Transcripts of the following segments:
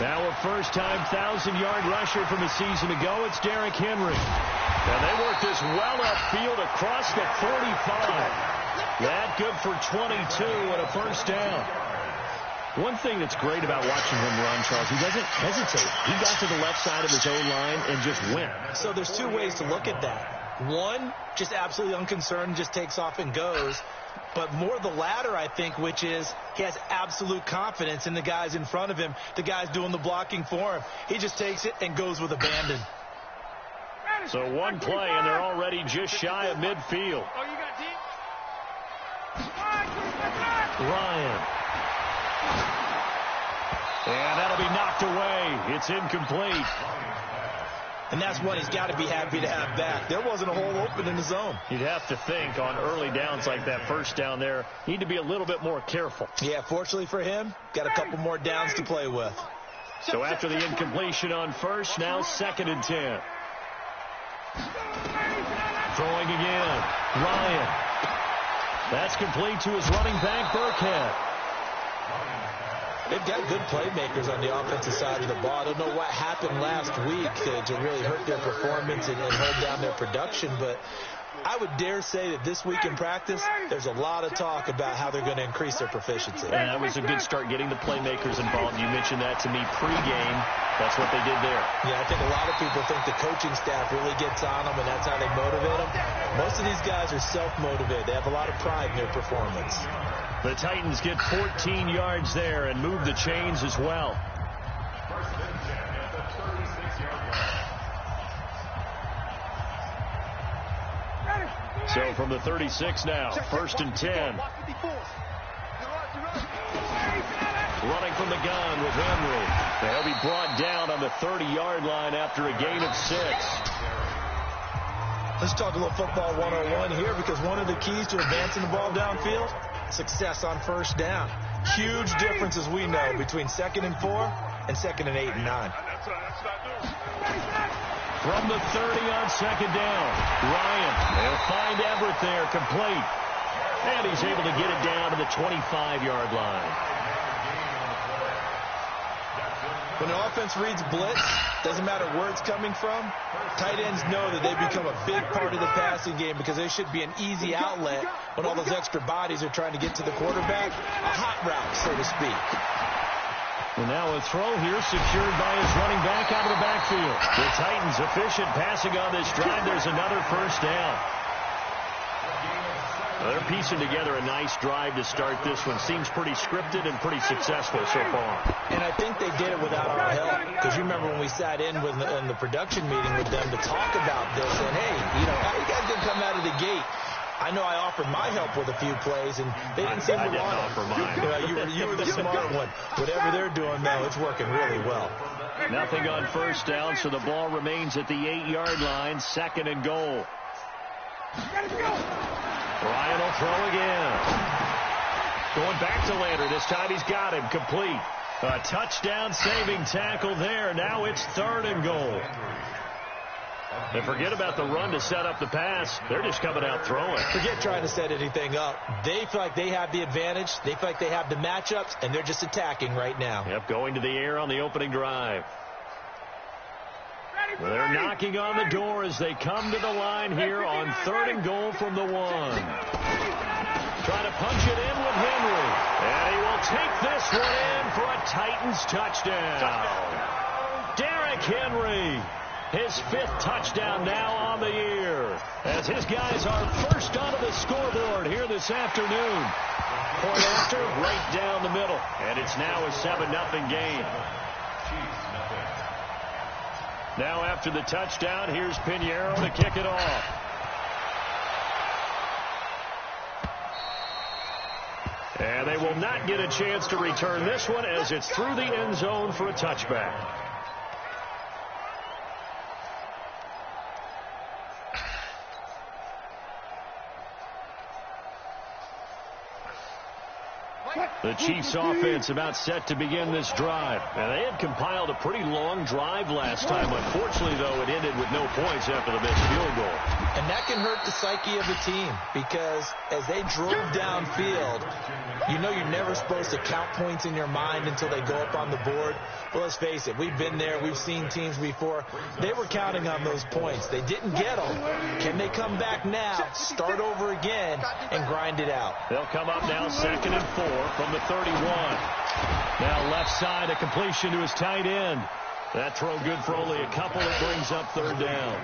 Now a first-time 1,000-yard rusher from a season ago, it's Derrick Henry. And they work this well upfield across the 45. That good for 22 and a first down. One thing that's great about watching him run, Charles, he doesn't hesitate. He got to the left side of his own line and just went. So there's two ways to look at that. One, just absolutely unconcerned, just takes off and goes. But more the latter, I think, which is he has absolute confidence in the guys in front of him, the guys doing the blocking for him. He just takes it and goes with abandon. So one play, and they're already just shy of midfield. Ryan. And that'll be knocked away. It's incomplete. And that's what he's got to be happy to have back. There wasn't a hole open in the zone. You'd have to think on early downs like that first down there, need to be a little bit more careful. Yeah, fortunately for him, got a couple more downs to play with. So after the incompletion on first, now 2nd and 10. Throwing again. Ryan. That's complete to his running back, Burkhead. They've got good playmakers on the offensive side of the ball. I don't know what happened last week to really hurt their performance and hold down their production, but I would dare say that this week in practice, there's a lot of talk about how they're going to increase their proficiency. And that was a good start getting the playmakers involved. You mentioned that to me pregame. That's what they did there. Yeah, I think a lot of people think the coaching staff really gets on them, and that's how they motivate them. Most of these guys are self-motivated. They have a lot of pride in their performance. The Titans get 14 yards there and move the chains as well. So from the 36 now, 1st and 10. Running from the gun with Henry. They'll be brought down on the 30-yard line after a gain of 6. Let's talk a little football 101 here, because one of the keys to advancing the ball downfield, success on first down. Huge difference, as we know, between 2nd and 4 and 2nd and 8 and 9. From the 30 on 2nd down, Ryan. They'll find Everett there, complete. And he's able to get it down to the 25-yard line. When an offense reads blitz, doesn't matter where it's coming from, tight ends know that they become a big part of the passing game, because they should be an easy outlet when all those extra bodies are trying to get to the quarterback. A hot route, so to speak. And now a throw here secured by his running back out of the backfield. The Titans efficient passing on this drive. There's another first down. They're piecing together a nice drive to start this one. Seems pretty scripted and pretty successful so far. And I think they did it without our help. Because you remember when we sat in the production meeting with them to talk about this, and hey, how you guys didn't come out of the gate? I know I offered my help with a few plays, and they didn't seem to want it. I didn't offer mine. You were the smart one. Whatever they're doing now, it's working really well. Nothing on first down, so the ball remains at the 8-yard line, 2nd and goal. Ryan will throw again. Going back to Lander. This time he's got him complete. A touchdown saving tackle there. Now it's 3rd and goal. And forget about the run to set up the pass. They're just coming out throwing. Forget trying to set anything up. They feel like they have the advantage. They feel like they have the matchups, and they're just attacking right now. Yep, going to the air on the opening drive. Well, they're knocking on the door as they come to the line here on 3rd and goal from the 1. Trying to punch it in with Henry. And he will take this one in for a Titans touchdown. Derrick Henry, his 5th touchdown now on the year, as his guys are first onto the scoreboard here this afternoon. Point after, right down the middle. And it's now a 7-0 game. Now after the touchdown, here's Pinheiro to kick it off. And they will not get a chance to return this one, as it's through the end zone for a touchback. The Chiefs offense about set to begin this drive. Now, they had compiled a pretty long drive last time. Unfortunately, though, it ended with no points after the missed field goal. And that can hurt the psyche of the team because as they drove downfield, you know you're never supposed to count points in your mind until they go up on the board. Well, let's face it, we've been there. We've seen teams before. They were counting on those points. They didn't get them. Can they come back now, start over again, and grind it out? They'll come up now 2nd and 4 from the 31. Now left side, a completion to his tight end. That throw good for only a couple. It brings up 3rd down.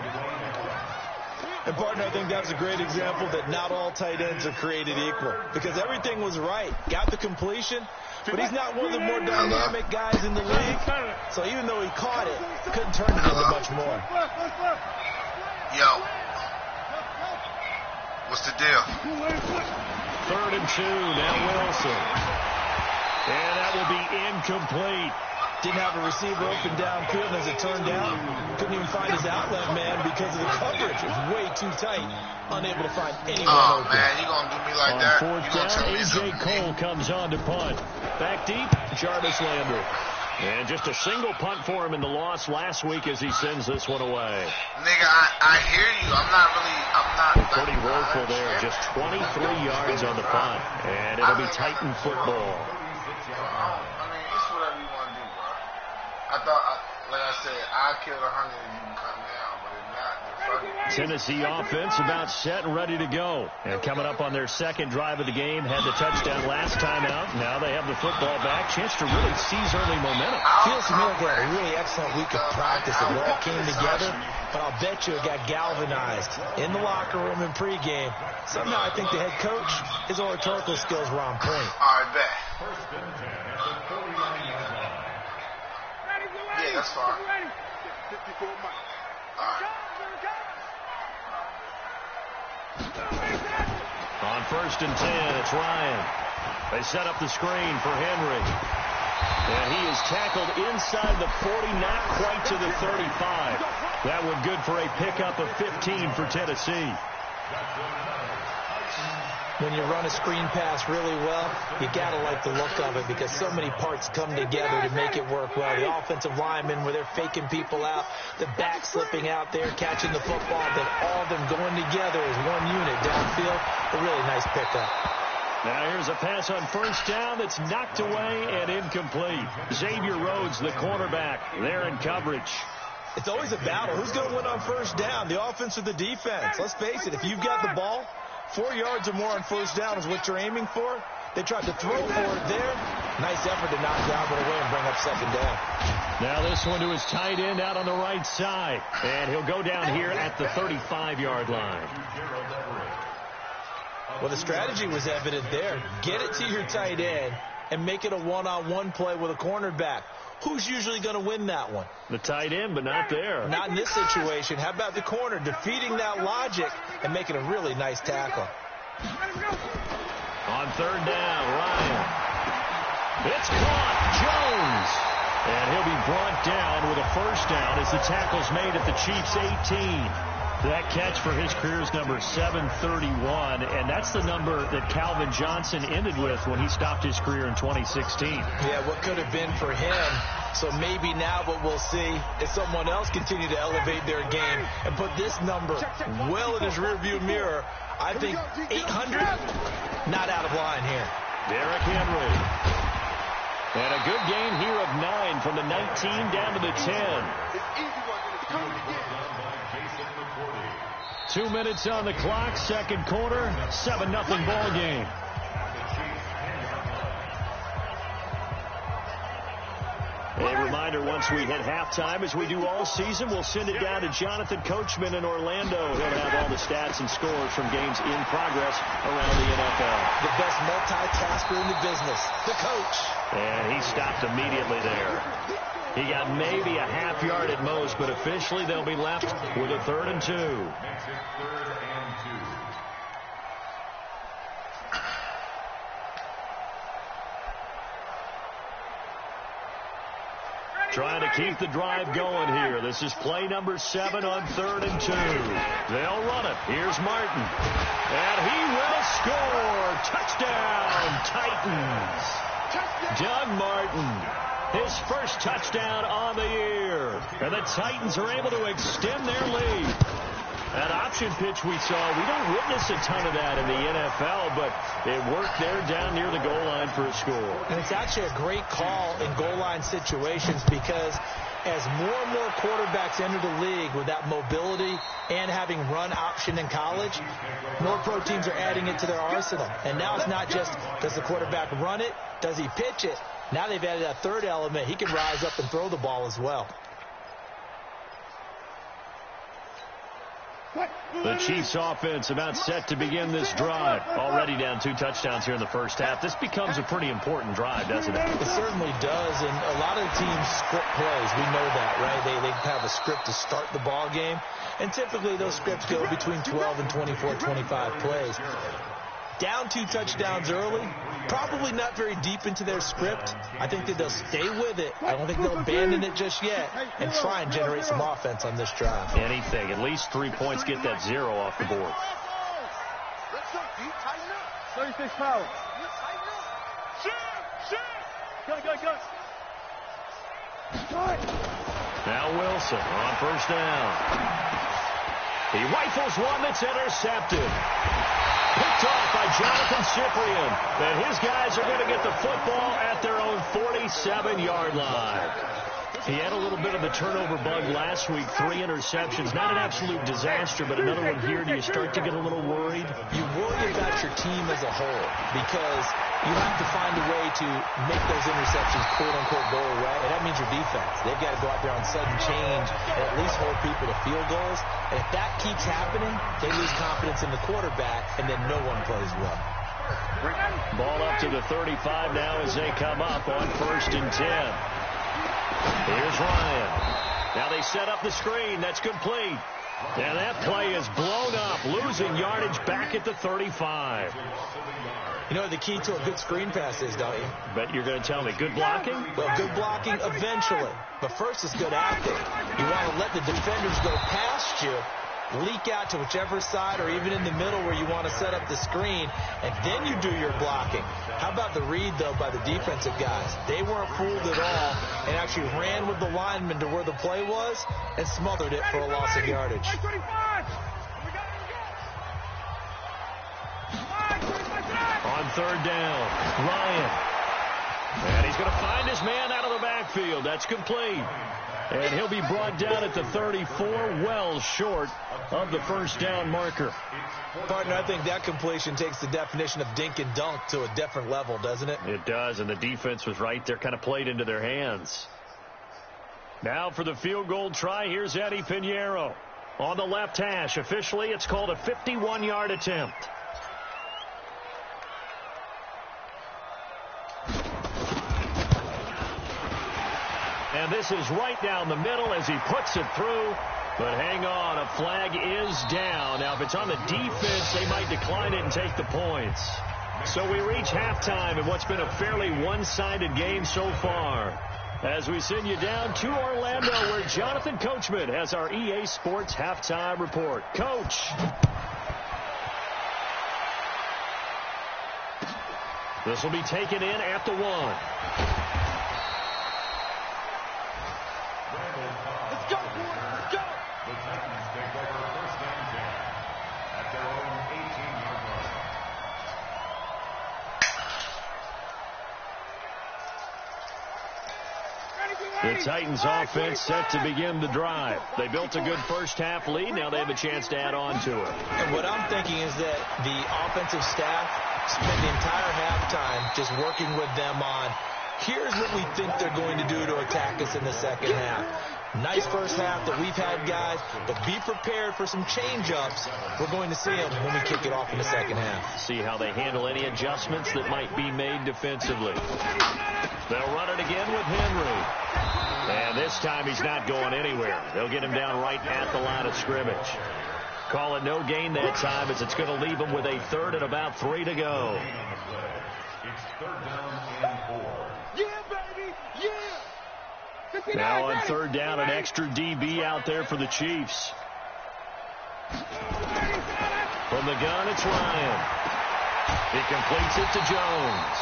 And, partner, I think that was a great example that not all tight ends are created equal because everything was right. Got the completion, but he's not one of the more dynamic guys in the league. So even though he caught it, couldn't turn it into much more. Yo. What's the deal? 3rd and 2, now Wilson. And that will be incomplete. Didn't have a receiver open downfield, as it turned out. Couldn't even find his outlet man because of the coverage. It was way too tight. Unable to find anyone open. Oh, man, you going to do me like that? On 4th down, A.J. Cole comes on to punt. Back deep, Jarvis Landry. And just a single punt for him in the loss last week as he sends this one away. Nigga, I hear you. I'm not. Pretty woeful there. Just 23 yards on the punt. And it'll be Titan football. I thought, like I said, I killed 100 and you can come down, but if not, then fuck it. Tennessee offense about set and ready to go. And coming up on their 2nd drive of the game, had the touchdown last time out. Now they have the football back. Chance to really seize early momentum. Feels to me like they had a really excellent week of practice. It all came together, but I'll bet you it got galvanized in the locker room and pregame. Somehow I think the head coach, his oratorical skills were on point. All right, bet. Yeah, that's fine. All right. On 1st and 10, it's Ryan. They set up the screen for Henry. And he is tackled inside the 40, not quite to the 35. That would good for a pickup of 15 for Tennessee. When you run a screen pass really well, you got to like the look of it because so many parts come together to make it work well. The offensive linemen, where they're faking people out, the back slipping out there, catching the football, then all of them going together as one unit downfield. A really nice pickup. Now here's a pass on 1st down that's knocked away and incomplete. Xavier Rhodes, the cornerback, there in coverage. It's always a battle. Who's going to win on 1st down, the offense or the defense? Let's face it, if you've got the ball, 4 yards or more on 1st down is what you're aiming for. They tried to throw for it there. Nice effort to knock down it away and bring up 2nd down. Now this one to his tight end out on the right side. And he'll go down here at the 35-yard line. Well, the strategy was evident there. Get it to your tight end and make it a one-on-one play with a cornerback. Who's usually going to win that one? The tight end, but not there. Not in this situation. How about the corner defeating that logic and making a really nice tackle? On 3rd down, Ryan. It's caught. Jones. And he'll be brought down with a 1st down as the tackle's made at the Chiefs' 18. That catch for his career's number 731, and that's the number that Calvin Johnson ended with when he stopped his career in 2016. Yeah, what could have been for him. So maybe now what we'll see is someone else continue to elevate their game and put this number well in his rearview mirror. I think 800, not out of line here. Derrick Henry. And a good gain here of 9 from the 19 down to the 10. 2 minutes on the clock, 2nd quarter, 7-0 ball game. A reminder, once we hit halftime, as we do all season, we'll send it down to Jonathan Coachman in Orlando. He'll have all the stats and scores from games in progress around the NFL. The best multitasker in the business, the coach. And he stopped immediately there. He got maybe a half yard at most, but officially they'll be left with a 3rd and 2. trying to keep the drive going here. This is play number 7 on 3rd and 2. They'll run it. Here's Martin. And he will score. Touchdown, Titans. Doug Martin, his first touchdown on the year. And the Titans are able to extend their lead. That option pitch we saw, we don't witness a ton of that in the NFL, but it worked there down near the goal line for a score. And it's actually a great call in goal line situations because as more and more quarterbacks enter the league with that mobility and having run option in college, more pro teams are adding it to their arsenal. And now it's not just does the quarterback run it, does he pitch it? Now they've added that third element. He can rise up and throw the ball as well. The Chiefs offense about set to begin this drive. Already down 2 touchdowns here in the first half. This becomes a pretty important drive, doesn't it? It certainly does, and a lot of the teams script plays. We know that, right? They have a script to start the ball game, and typically those scripts go between 12 and 24, 25 plays. Down 2 touchdowns early, probably not very deep into their script. I think that they'll stay with it. I don't think they'll abandon it just yet and try and generate some offense on this drive. Anything. At least 3 points, get that 0 off the board. 36 power. Go. Now Wilson on first down. He rifles one that's intercepted. Picked off by Jonathan Cyprien. And his guys are going to get the football at their own 47-yard line. He had a little bit of a turnover bug last week, 3 interceptions. Not an absolute disaster, but another one here. Do you start to get a little worried? You worry about your team as a whole because you have to find a way to make those interceptions, quote-unquote, go away. And that means your defense. They've got to go out there on sudden change and at least hold people to field goals. And if that keeps happening, they lose confidence in the quarterback, and then no one plays well. Ball up to the 35 now as they come up on 1st and 10. Here's Ryan. Now they set up the screen. That's complete. And that play is blown up, losing yardage back at the 35. You know what the key to a good screen pass is, don't you? Bet you're going to tell me. Good blocking? Well, good blocking eventually. But first it's good acting. You want to let the defenders go past you, leak out to whichever side or even in the middle where you want to set up the screen, and then you do your blocking. How about the read, though, by the defensive guys? They weren't fooled at all and actually ran with the lineman to where the play was and smothered it for a loss of yardage. On 3rd down, Ryan. And he's going to find his man out of the backfield. That's complete. And he'll be brought down at the 34, well short of the first down marker. Partner, I think that completion takes the definition of dink and dunk to a different level, doesn't it? It does, and the defense was right there, kind of played into their hands. Now for the field goal try, here's Eddie Pinheiro. On the left hash, officially it's called a 51-yard attempt. And this is right down the middle as he puts it through. But hang on, a flag is down. Now, if it's on the defense, they might decline it and take the points. So we reach halftime in what's been a fairly one-sided game so far. As we send you down to Orlando, where Jonathan Coachman has our EA Sports halftime report. Coach. This will be taken in at the 1. The Titans offense set to begin the drive. They built a good first half lead. Now they have a chance to add on to it. And what I'm thinking is that the offensive staff spent the entire halftime just working with them on, here's what we think they're going to do to attack us in the second half. Nice first half that we've had, guys, but be prepared for some change-ups. We're going to see them when we kick it off in the second half. See how they handle any adjustments that might be made defensively. They'll run it again with Henry. And this time he's not going anywhere. They'll get him down right at the line of scrimmage. Call it no gain that time as it's going to leave him with a 3rd and about 3 to go. It's 3rd down and 4. Yeah, baby! Yeah! Now on third down, an extra DB out there for the Chiefs. From the gun, it's Ryan. He completes it to Jones.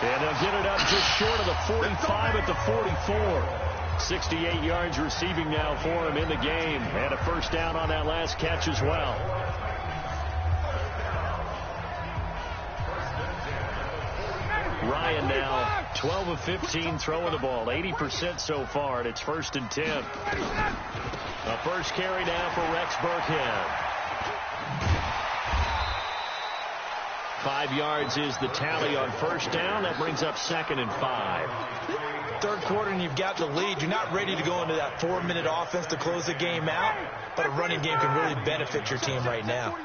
And they'll get it up just short of the 45 at the 44. 68 yards receiving now for him in the game. And a first down on that last catch as well. Ryan now 12 of 15 throwing the ball. 80% so far, and it's 1st and 10. A first carry now for Rex Burkhead. 5 yards is the tally on first down. That brings up 2nd and 5. Third quarter and you've got the lead. You're not ready to go into that 4-minute offense to close the game out, but a running game can really benefit your team right now.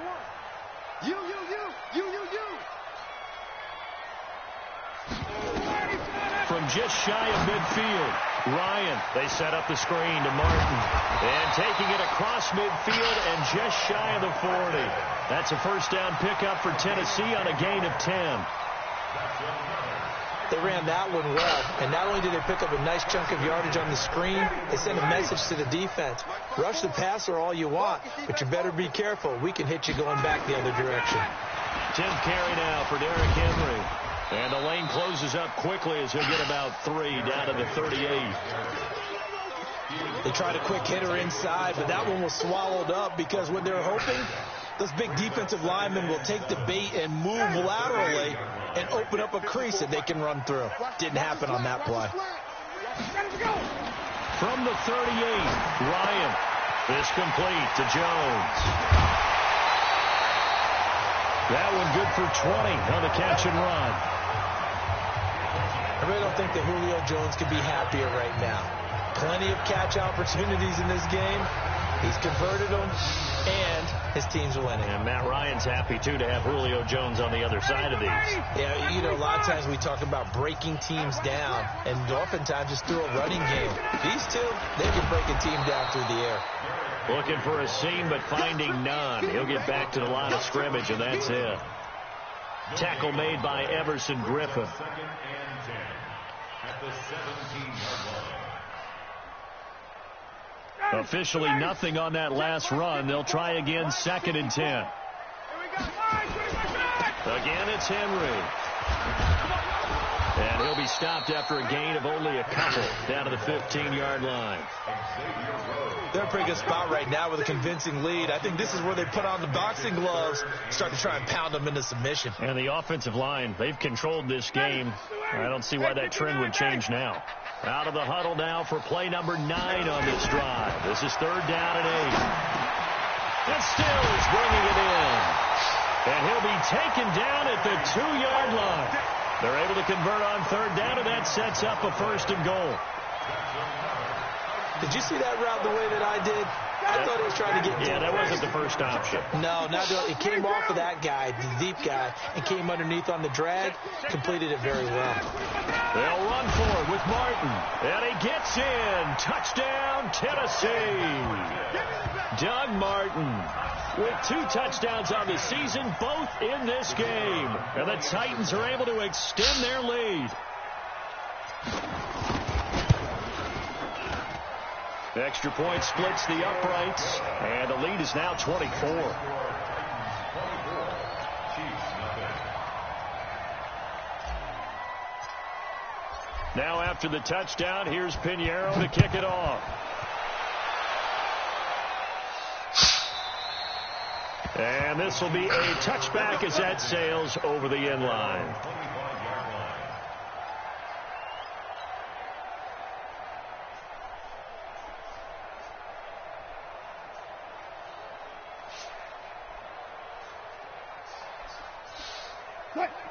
You. From just shy of midfield, Ryan, they set up the screen to Martin. And taking it across midfield and just shy of the 40. That's a first down pickup for Tennessee on a gain of 10. They ran that one well, and not only did they pick up a nice chunk of yardage on the screen, they sent a message to the defense. Rush the passer all you want, but you better be careful. We can hit you going back the other direction. 10th carry now for Derrick Henry. And the lane closes up quickly as he'll get about 3 down to the 38. They tried a quick hitter inside, but that one was swallowed up because what they're hoping, those big defensive linemen will take the bait and move laterally and open up a crease that they can run through. Didn't happen on that play. From the 38, Ryan. This complete to Jones. That one good for 20 on the catch and run. I really don't think that Julio Jones could be happier right now. Plenty of catch opportunities in this game. He's converted them, and his team's winning. And Matt Ryan's happy, too, to have Julio Jones on the other side of these. Yeah, you know, a lot of times we talk about breaking teams down, and oftentimes just through a running game. These two, they can break a team down through the air. Looking for a seam, but finding none. He'll get back to the line of scrimmage, and that's it. Tackle made by Everson Griffin. Officially nothing on that last run. They'll try again, 2nd and 10. Again, it's Henry. And he'll be stopped after a gain of only a couple down to the 15-yard line. They're in a pretty good spot right now with a convincing lead. I think this is where they put on the boxing gloves, start to try and pound them into submission. And the offensive line, they've controlled this game. I don't see why that trend would change now. Out of the huddle now for play number 9 on this drive. This is 3rd down and 8. And Stills bringing it in. And he'll be taken down at the 2-yard line. They're able to convert on 3rd down, and that sets up a 1st and goal. Did you see that route the way that I did? I thought he was trying to get deep. Yeah, that wasn't the first option. No, it came off of that guy, the deep guy, and came underneath on the drag, completed it very well. They'll run for it with Martin, and he gets in. Touchdown, Tennessee. Doug Martin with 2 touchdowns on the season, both in this game. And the Titans are able to extend their lead. The extra point splits the uprights, and the lead is now 24. Now after the touchdown, here's Pinheiro to kick it off. And this will be a touchback as that sails over the end line.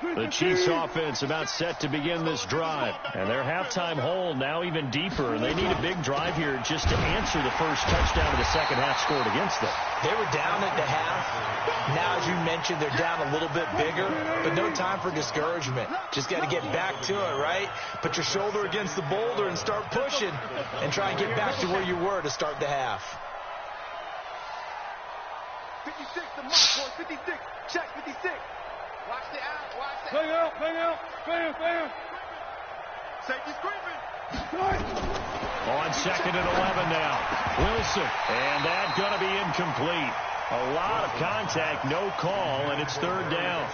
The Chiefs offense about set to begin this drive. And their halftime hole now even deeper. And they need a big drive here just to answer the first touchdown of the second half scored against them. They were down at the half. Now, as you mentioned, they're down a little bit bigger. But no time for discouragement. Just got to get back to it, right? Put your shoulder against the boulder and start pushing. And try and get back to where you were to start the half. 56, the mark for 56. Check 56. Watch the out. Bang out. Bam. Safety screaming. On 2nd and 11 now. Wilson. And that's going to be incomplete. A lot of contact, no call, and it's 3rd down.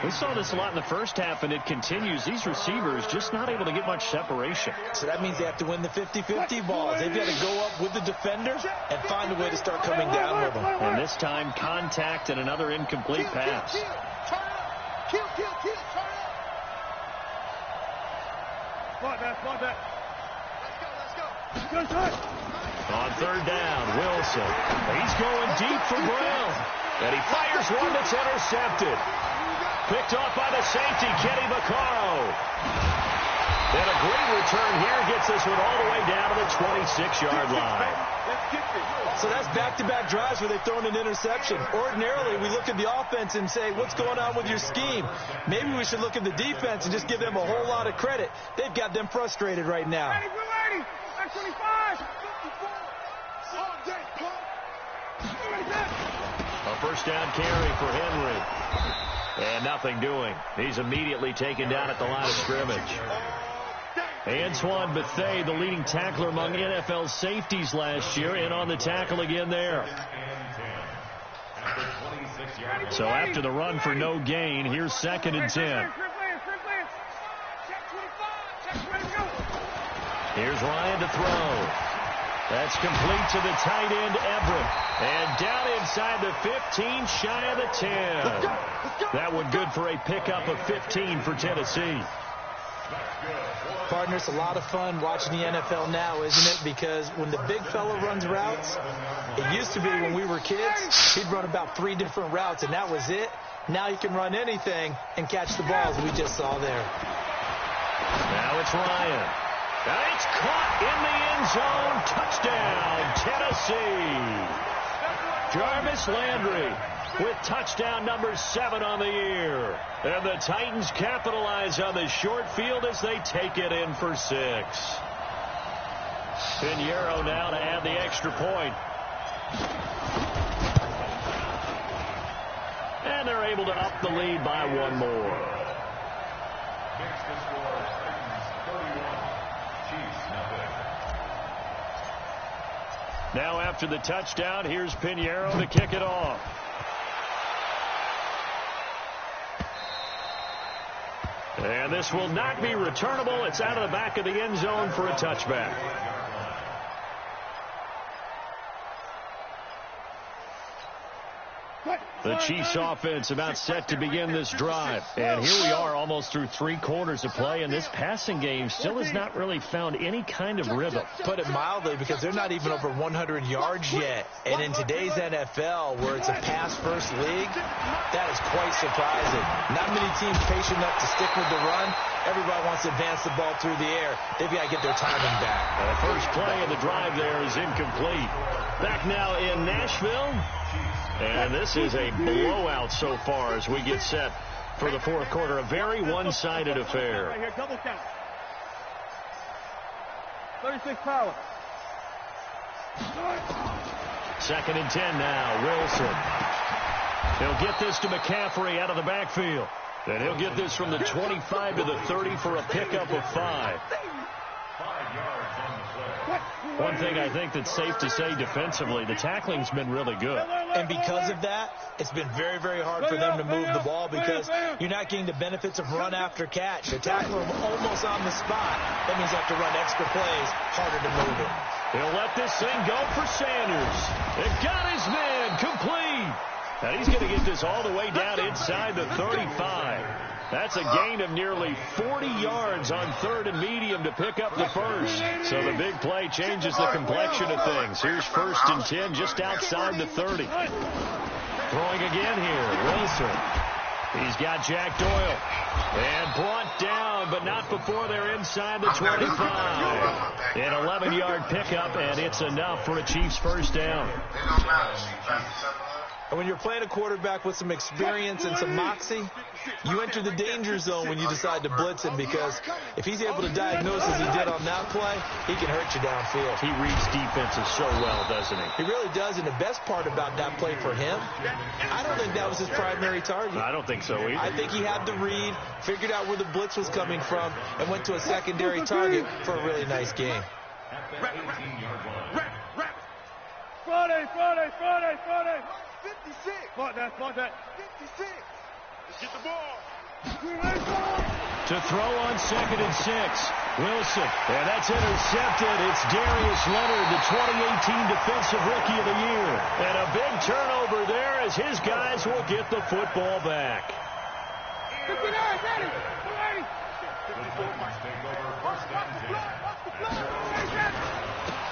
We saw this a lot in the first half, and it continues. These receivers just not able to get much separation. So that means they have to win the 50-50 balls. They've got to go up with the defender and find a way to start coming down with them. And this time, contact and another incomplete pass. Turn up. Kill. Turn up. Ball back. Let's go. On 3rd down, Wilson. He's going deep for Brown. And he fires one that's intercepted. Picked off by the safety, Kenny Vaccaro. And a great return here gets this one all the way down to the 26-yard line. So that's back-to-back drives where they've thrown an interception. Ordinarily, we look at the offense and say, what's going on with your scheme? Maybe we should look at the defense and just give them a whole lot of credit. They've got them frustrated right now. Ready. X25. A first down carry for Henry. And nothing doing. He's immediately taken down at the line of scrimmage. Antoine Bethea, the leading tackler among NFL safeties last year, in on the tackle again there. So after the run for no gain, here's 2nd and 10. Here's Ryan to throw. That's complete to the tight end, Everett. And down inside the 15, shy of the 10. That one good for a pickup of 15 for Tennessee. Partner, it's a lot of fun watching the NFL now, isn't it? Because when the big fella runs routes, it used to be when we were kids, he'd run about 3 different routes, and that was it. Now you can run anything and catch the balls we just saw there. Now it's Ryan. And it's caught in the end zone. Touchdown, Tennessee. Jarvis Landry with touchdown number 7 on the year. And the Titans capitalize on the short field as they take it in for 6. Pinheiro now to add the extra point. And they're able to up the lead by 1 more. Now after the touchdown, here's Pinheiro to kick it off. And this will not be returnable. It's out of the back of the end zone for a touchback. The Chiefs offense about set to begin this drive. And here we are almost through 3 quarters of play, and this passing game still has not really found any kind of rhythm. Put it mildly, because they're not even over 100 yards yet. And in today's NFL, where it's a pass-first league, that is quite surprising. Not many teams patient enough to stick with the run. Everybody wants to advance the ball through the air. They've got to get their timing back. The first play of the drive there is incomplete. Back now in Nashville. And this is a blowout so far as we get set for the 4th quarter. A very one-sided affair. Right here, double count. 36 power. 2nd and 10 now. Wilson. He'll get this to McCaffrey out of the backfield. And he'll get this from the 25 to the 30 for a pickup of 5. One thing I think that's safe to say defensively, the tackling's been really good. And because of that, it's been very, very hard for them to move the ball because you're not getting the benefits of run after catch. They're tackling them almost on the spot. That means you have to run extra plays, harder to move it. He'll let this thing go for Sanders. It got his man complete. And he's going to get this all the way down inside the 35. That's a gain of nearly 40 yards on 3rd and medium to pick up the first. So the big play changes the complexion of things. Here's 1st and 10 just outside the 30. Throwing again here, Wilson. He's got Jack Doyle. And brought down, but not before they're inside the 25. An 11-yard pickup, and it's enough for a Chiefs first down. And when you're playing a quarterback with some experience and some moxie, you enter the danger zone when you decide to blitz him, because if he's able to diagnose as he did on that play, he can hurt you downfield. He reads defenses so well, doesn't he? He really does, and the best part about that play for him, I don't think that was his primary target. I don't think so either. I think he had the read, figured out where the blitz was coming from, and went to a secondary target for a really nice game. Friday. 56. Mark that. 56. Let's get the ball. To throw on 2nd and 6. Wilson. And that's intercepted. It's Darius Leonard, the 2018 Defensive Rookie of the Year. And a big turnover there as his guys will get the football back. 59, ready.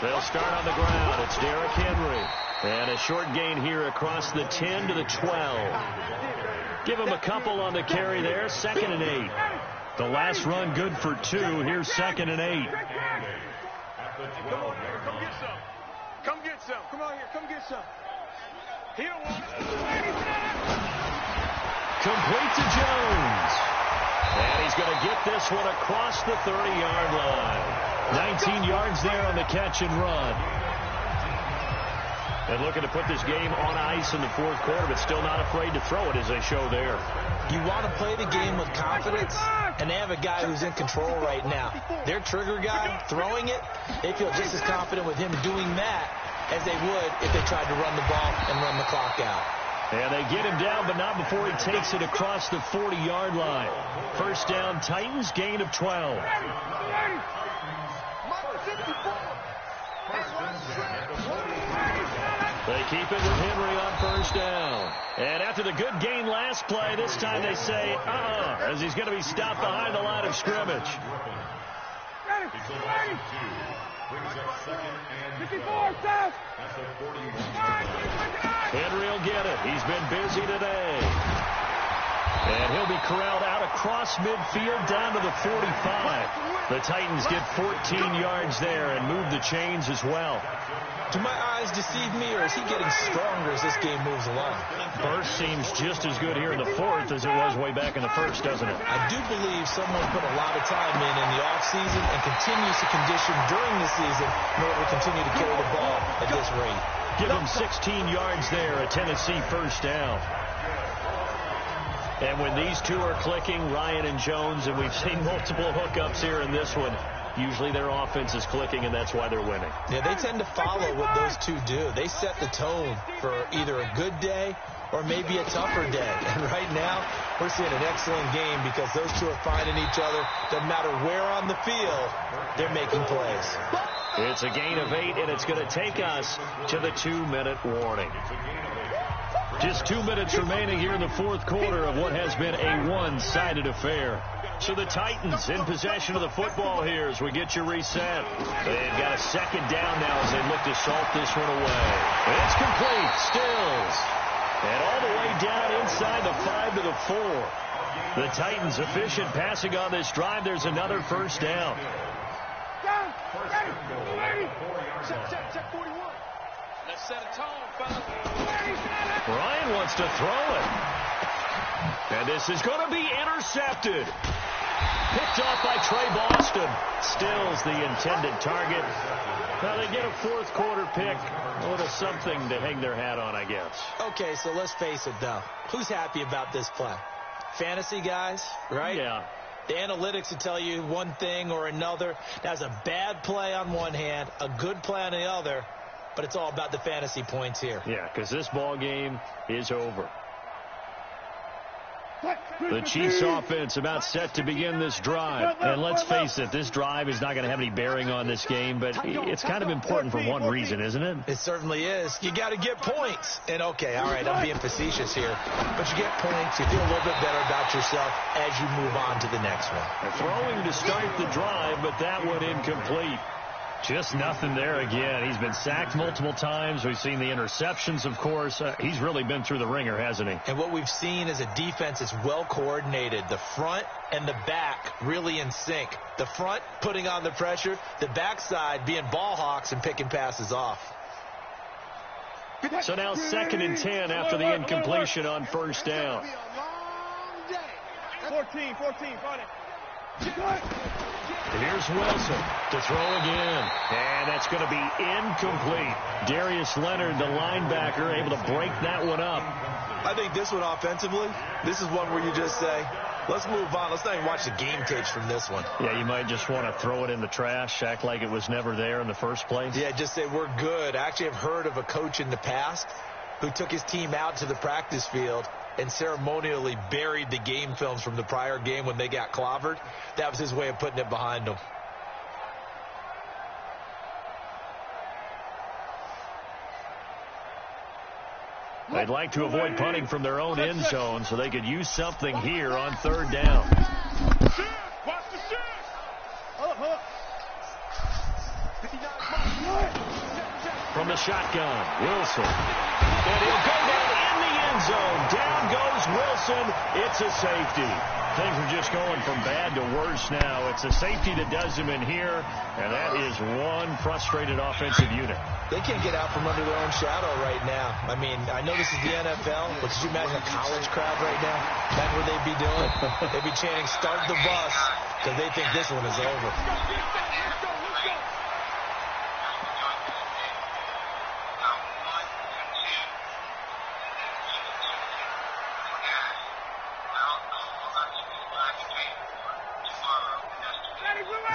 They'll start on the ground. It's Derrick Henry. And a short gain here across the 10 to the 12. Give him a couple on the carry there. 2nd and 8. The last run good for 2. Here's 2nd and 8. Come get some. Come on here. Come get some. He don't want it. Complete to Jones. And he's going to get this one across the 30-yard line. 19 yards there on the catch and run. And looking to put this game on ice in the 4th quarter, but still not afraid to throw it as they show there. You want to play the game with confidence, and they have a guy who's in control right now. Their trigger guy throwing it, they feel just as confident with him doing that as they would if they tried to run the ball and run the clock out. And they get him down, but not before he takes it across the 40-yard line. First down, Titans, gain of 12. They keep it with Henry on first down. And after the good gain last play, this time they say, as he's going to be stopped behind the line of scrimmage. 54, South. Henry will get it. He's been busy today. And he'll be corralled out across midfield down to the 45. The Titans get 14 yards there and move the chains as well. Do my eyes deceive me, or is he getting stronger as this game moves along? Burst seems just as good here in the 4th as it was way back in the 1st, doesn't it? I do believe someone put a lot of time in the offseason and continues to condition during the season in order to continue to carry the ball at this rate. Give him 16 yards there, a Tennessee first down. And when these two are clicking, Ryan and Jones, and we've seen multiple hookups here in this one, usually their offense is clicking, and that's why they're winning. Yeah, they tend to follow what those two do. They set the tone for either a good day or maybe a tougher day. And right now, we're seeing an excellent game because those two are finding each other. Doesn't matter where on the field, they're making plays. It's a gain of 8, and it's going to take us to the 2-minute warning. Just 2 minutes remaining here in the 4th quarter of what has been a one-sided affair. So the Titans in possession of the football here as we get you reset. They've got a 2nd down now as they look to salt this one away. It's complete. Stills. And all the way down inside the 5 to the 4. The Titans efficient passing on this drive. There's another first down. Check 41. Let's set a tone, fellas. Ryan wants to throw it. And this is going to be intercepted. Picked off by Trey Boston. Stills the intended target. Now they get a 4th quarter pick. A little something to hang their hat on, I guess. Okay, so let's face it, though. Who's happy about this play? Fantasy guys, right? Yeah. The analytics will tell you one thing or another. That's a bad play on one hand, a good play on the other, but it's all about the fantasy points here. Yeah, because this ball game is over. The Chiefs offense about set to begin this drive. And let's face it, this drive is not going to have any bearing on this game, but it's kind of important for one reason, isn't it? It certainly is. You got to get points. And, okay, all right, I'm being facetious here, but you get points. You feel a little bit better about yourself as you move on to the next one. Throwing to start the drive, but that one incomplete. Just nothing there again. He's been sacked multiple times. We've seen the interceptions, of course. He's really been through the ringer, hasn't he? And what we've seen is a defense that's well coordinated. The front and the back really in sync. The front putting on the pressure. The backside being ball hawks and picking passes off. So now 2nd and 10 after the incompletion on first down. 14, find it. Here's Wilson to throw again. And that's going to be incomplete. Darius Leonard, the linebacker, able to break that one up. I think this one offensively, this is one where you just say, Let's move on. Let's not even watch the game tapes from this one. Yeah, you might just want to throw it in the trash, act like it was never there in the first place. Yeah, just say we're good. I actually have heard of a coach in the past who took his team out to the practice field and ceremonially buried the game films from the prior game when they got clobbered. That was his way of putting it behind them. They'd like to avoid punting from their own end zone so they could use something here on third down. Watch the From the shotgun, Wilson. And he'll go down in the end zone. Down goes Wilson. It's a safety. Things are just going from bad to worse now. It's a safety that does him in here, and that is one frustrated offensive unit. They can't get out from under their own shadow right now. I mean, I know this is the NFL, but could you imagine a college crowd right now? That's what they'd be doing. They'd be chanting, "Start the bus," because they think this one is over.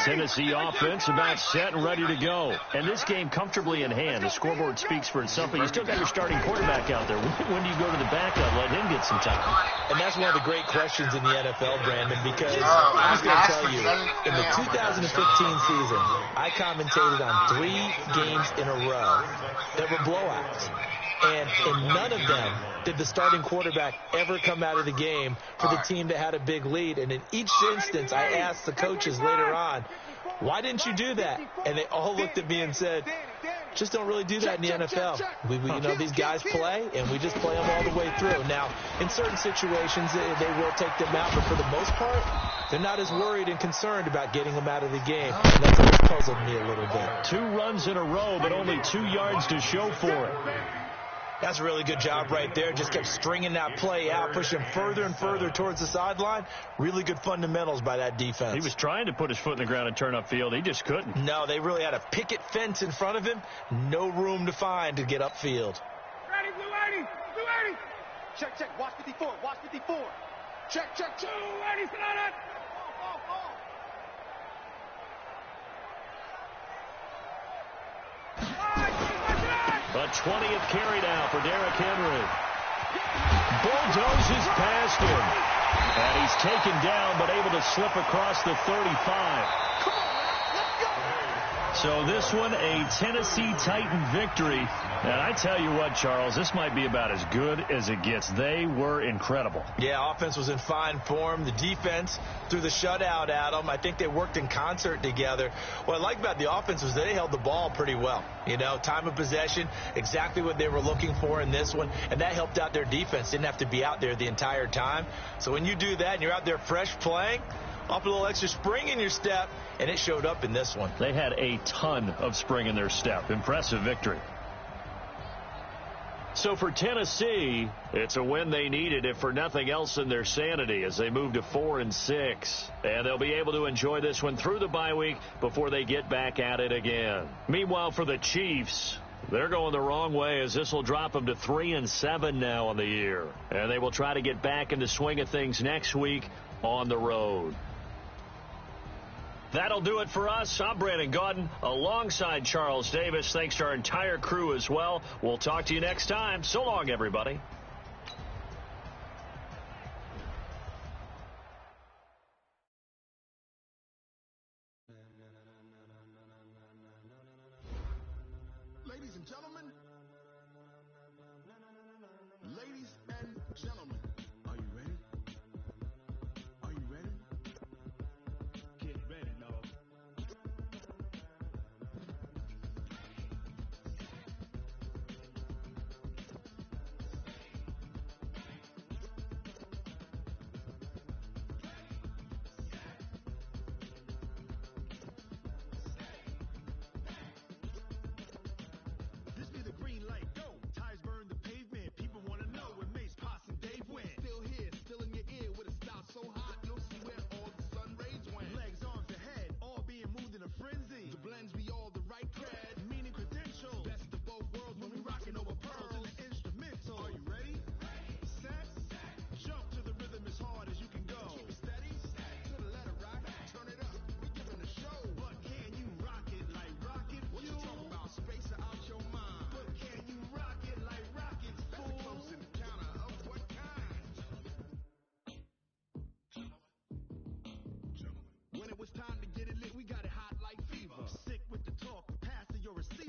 Tennessee offense about set and ready to go. And this game comfortably in hand. The scoreboard speaks for itself, but you still got your starting quarterback out there. When do you go to the backup, let him get some time? And that's one of the great questions in the NFL, Brandon, because I'm just going to tell you, in the 2015 season, I commentated on 3 games in a row that were blowouts. And in none of them did the starting quarterback ever come out of the game for the team that had a big lead. And in each instance, I asked the coaches later on, why didn't you do that? And they all looked at me and said, just don't really do that in the NFL. We you know, these guys play, and we just play them all the way through. Now, in certain situations, they will take them out, but for the most part, they're not as worried and concerned about getting them out of the game. And that's always puzzled me a little bit. 2 runs in a row, but only 2 yards to show for it. That's a really good job right there. Just kept stringing that play out, pushing further and further towards the sideline. Really good fundamentals by that defense. He was trying to put his foot in the ground and turn upfield. He just couldn't. No, they really had a picket fence in front of him. No room to find to get upfield. Ready, Blue 80. Blue 80. Check, check. Watch 54. Watch 54. Check, check. 2 80. Sit on it. A 20th carry now for Derrick Henry. Bulldozes past him. And he's taken down, but able to slip across the 35. So this one, a Tennessee Titan victory. And I tell you what, Charles, this might be about as good as it gets. They were incredible. Yeah, offense was in fine form. The defense threw the shutout at them. I think they worked in concert together. What I like about the offense was they held the ball pretty well. You know, time of possession, exactly what they were looking for in this one. And that helped out their defense. Didn't have to be out there the entire time. So when you do that and you're out there fresh playing, off a little extra spring in your step, and it showed up in this one. They had a ton of spring in their step. Impressive victory. So for Tennessee, it's a win they needed, if for nothing else in their sanity, as they move to 4-6. And they'll be able to enjoy this one through the bye week before they get back at it again. Meanwhile, for the Chiefs, they're going the wrong way, as this will drop them to 3-7 now on the year. And they will try to get back in the swing of things next week on the road. That'll do it for us. I'm Brandon Gaudin alongside Charles Davis. Thanks to our entire crew as well. We'll talk to you next time. So long, everybody. Ladies and gentlemen, are you ready? Are you ready? Get ready, dog. This be the green.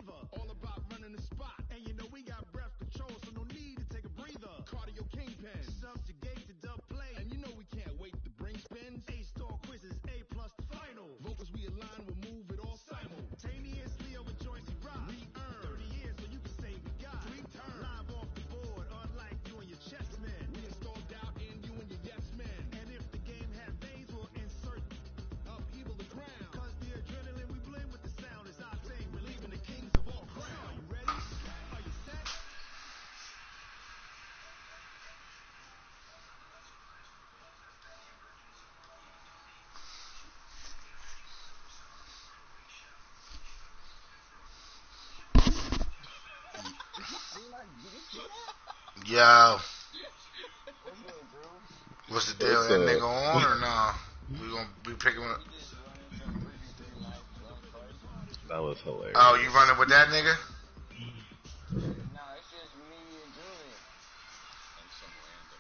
fever. All about running the spot. And you know we got breath control, so no need to take a breather. Cardio kingpin, subjugate to dub play. And you know we can't wait to bring spins. A-star quizzes, A+ the final. Vocals we align, we'll move it all simultaneously over joints we rock. Re-earn 30 years so you can say we got 3 turns. Live off the board, unlike you and your chess men. We install doubt in you and your yes men. And if the game had veins, we'll insert upheaval the ground. Cause the adrenaline we blend with the sound is our thing. Relieving the kings of all ground. Are you ready? Are you set? Yo. What's the deal? That nigga on or nah? We gonna be picking up. That was hilarious. Oh, you running with that nigga?